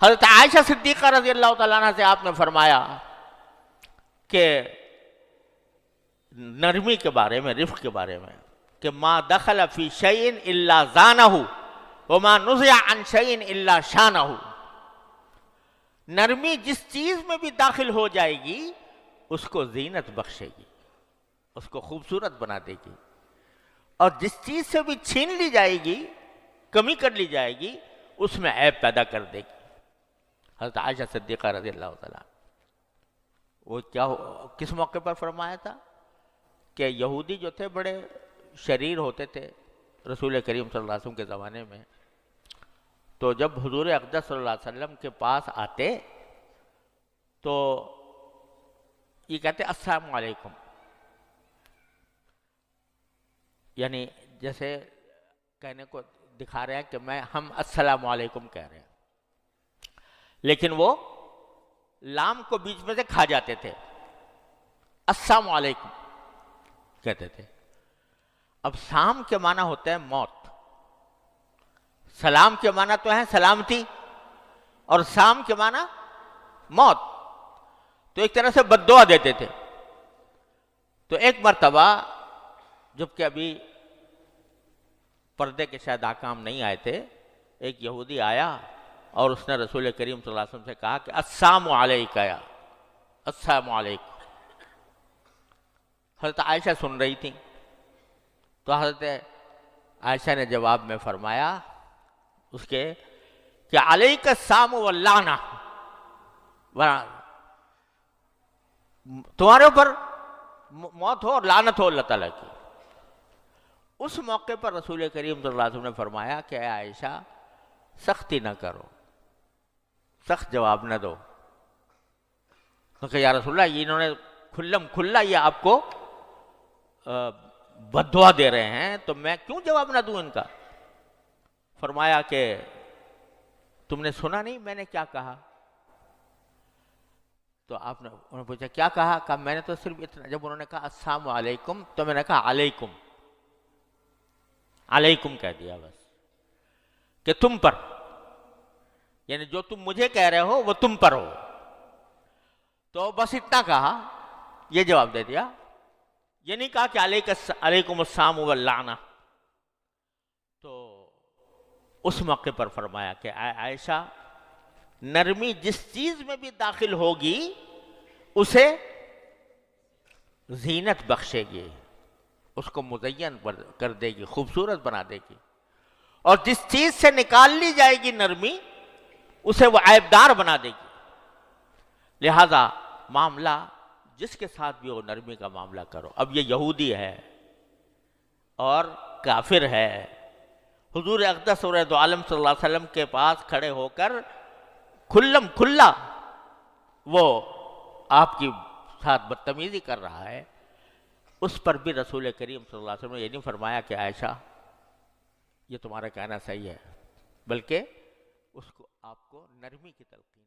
حضرت عائشہ صدیقہ رضی اللہ تعالیٰ عنہ سے آپ نے فرمایا کہ نرمی کے بارے میں، رفق کے بارے میں، کہ ما دخل فی شیء الا زانہ وما نزع عن شیء الا شانہ. نرمی جس چیز میں بھی داخل ہو جائے گی اس کو زینت بخشے گی، اس کو خوبصورت بنا دے گی، اور جس چیز سے بھی چھین لی جائے گی، کمی کر لی جائے گی، اس میں عیب پیدا کر دے گی. حضرت عائشہ صدیقہ رضی اللہ تعالیٰ وہ کس موقع پر فرمایا تھا کہ یہودی جو تھے بڑے شریر ہوتے تھے رسول کریم صلی اللہ علیہ وسلم کے زمانے میں. تو جب حضور اقدس صلی اللہ علیہ وسلم کے پاس آتے تو یہ کہتے السلام علیکم، یعنی جیسے کہنے کو دکھا رہے ہیں کہ ہم السلام علیکم کہہ رہے ہیں، لیکن وہ لام کو بیچ میں سے کھا جاتے تھے، السلام علیکم کہتے تھے. اب سام کے معنی ہوتا ہے موت، سلام کے معنی تو ہے سلامتی، اور سام کے معنی موت. تو ایک طرح سے بد دعا دیتے تھے. تو ایک مرتبہ جبکہ ابھی پردے کے شاید احکام نہیں آئے تھے، ایک یہودی آیا اور اس نے رسول کریم صلی اللہ علیہ وسلم سے کہا کہ السلام علیکہ، یا السلام علیکم. حضرت عائشہ سن رہی تھی تو حضرت عائشہ نے جواب میں فرمایا اس کے کہ علیک السلام واللعنہ، تمہارے اوپر موت ہو اور لعنت ہو اللہ تعالیٰ کی. اس موقع پر رسول کریم صلی اللہ علیہ وسلم نے فرمایا کہ اے عائشہ سختی نہ کرو، سخت جواب نہ دو. کہ یا رسول اللہ یہ انہوں نے کھلم کھلا یہ آپ کو بد دعا دے رہے ہیں تو میں کیوں جواب نہ دوں ان کا. فرمایا کہ تم نے سنا نہیں میں نے کیا کہا؟ تو آپ نے انہوں نے پوچھا کیا کہا؟ کہا میں نے تو صرف اتنا، جب انہوں نے کہا السلام علیکم تو میں نے کہا علیکم، علیکم کہہ دیا بس، کہ تم پر، یعنی جو تم مجھے کہہ رہے ہو وہ تم پر ہو. تو بس اتنا کہا، یہ جواب دے دیا. یہ نہیں کہا کہ علیکم السلام واللعنہ. تو اس موقع پر فرمایا کہ عائشہ نرمی جس چیز میں بھی داخل ہوگی اسے زینت بخشے گی، اس کو مزین کر دے گی، خوبصورت بنا دے گی. اور جس چیز سے نکال لی جائے گی نرمی اسے وہ عیبدار بنا دے گی. لہذا معاملہ جس کے ساتھ بھی ہو نرمی کا معاملہ کرو. اب یہ یہودی ہے اور کافر ہے، حضور اقدس سرورت عالم صلی اللہ علیہ وسلم کے پاس کھڑے ہو کر کھلم کھلا وہ آپ کی ساتھ بدتمیزی کر رہا ہے. اس پر بھی رسول کریم صلی اللہ علیہ وسلم نے یہ نہیں فرمایا کہ عائشہ یہ تمہارا کہنا صحیح ہے، بلکہ اس کو آپ کو نرمی کی تلقین